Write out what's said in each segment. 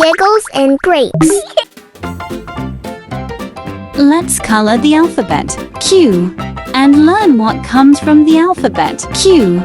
Giggles and grapes. Let's color the alphabet Q and learn what comes from the alphabet Q.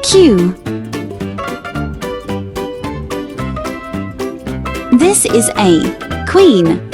Q. This is a queen.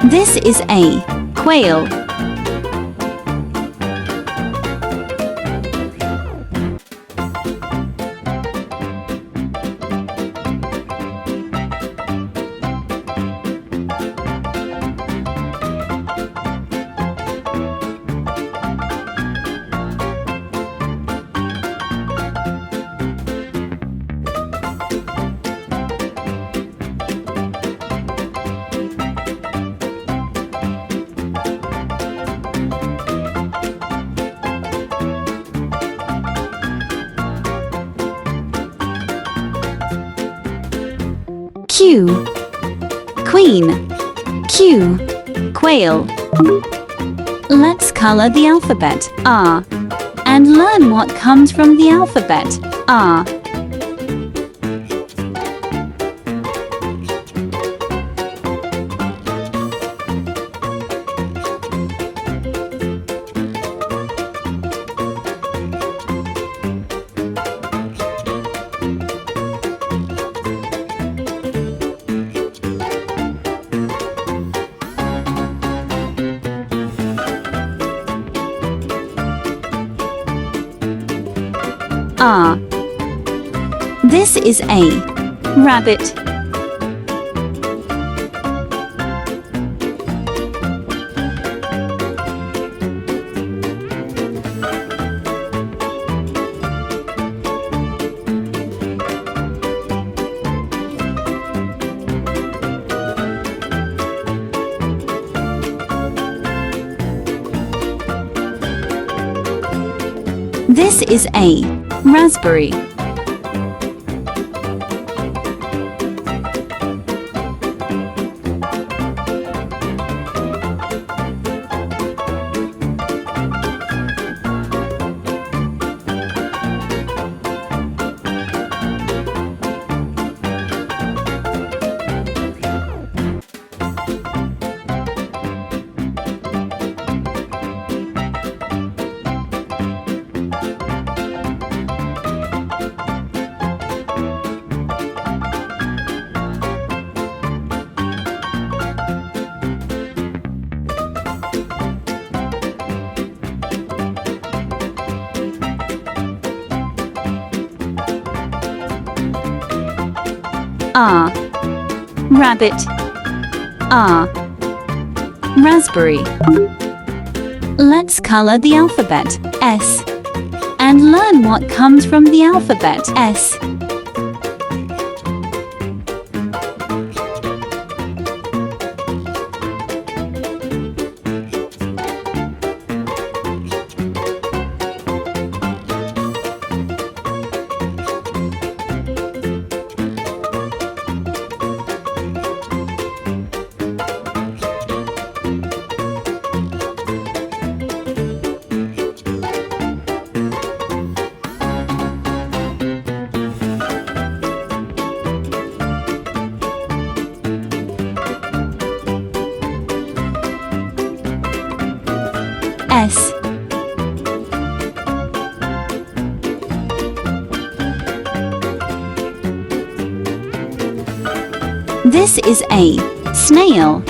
This is a quail. Q. Queen. Q. Quail. Let's color the alphabet R and learn what comes from the alphabet R. R. This is a rabbit. This is a raspberry. R. Rabbit. R. Raspberry. Let's color the alphabet S and learn what comes from the alphabet S. S. This is a snail.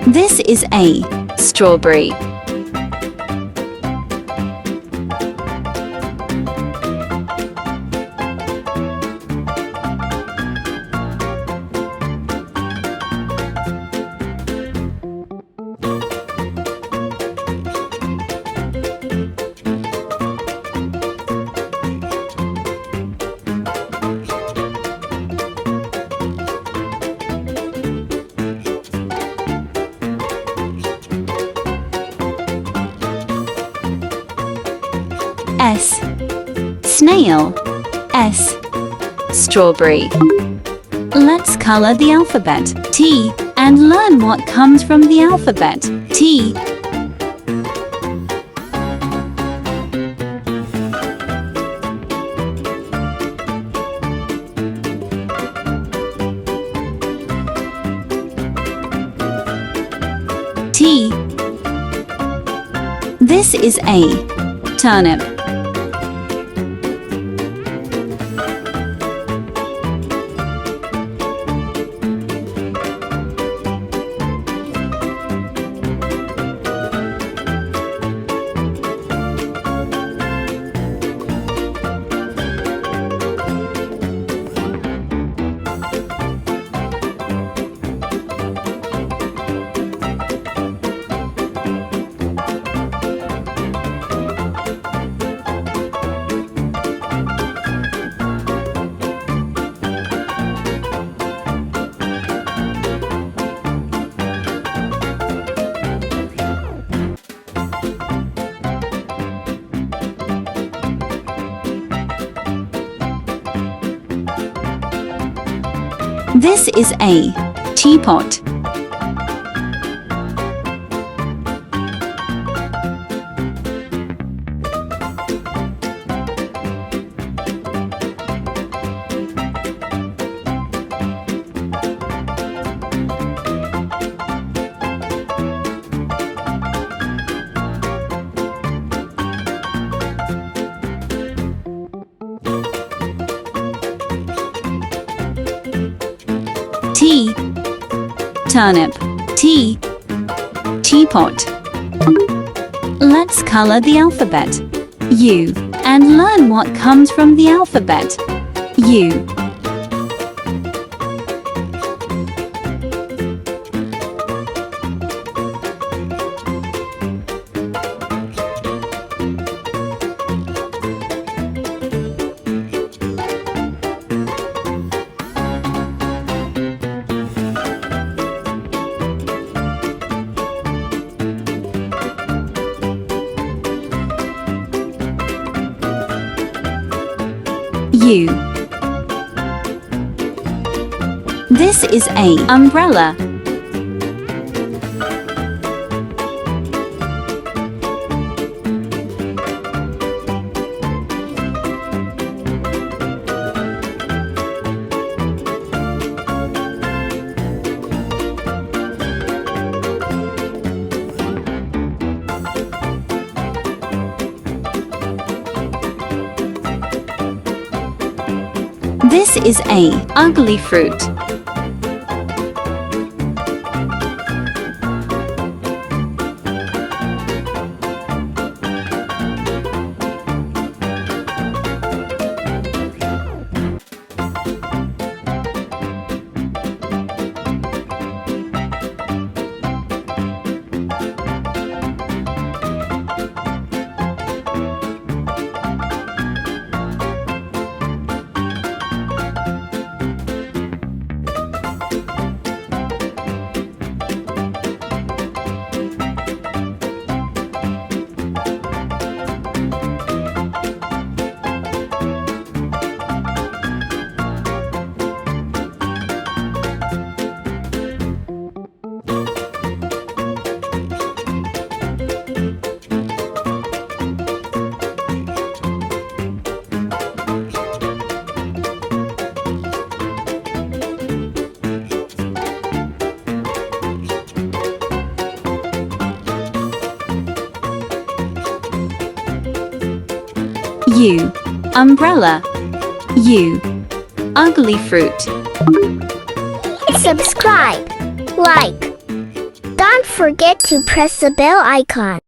This is a strawberry. S. Snail. S. Strawberry. Let's color the alphabet T and learn what comes from the alphabet T. T. This is a turnip. This is a teapot. T. Turnip. T. Teapot. Let's color the alphabet U and learn what comes from the alphabet U. U. This is a umbrella. This is a ugly fruit. U. Umbrella. U. Ugly fruit. Subscribe, like. Don't forget to press the bell icon.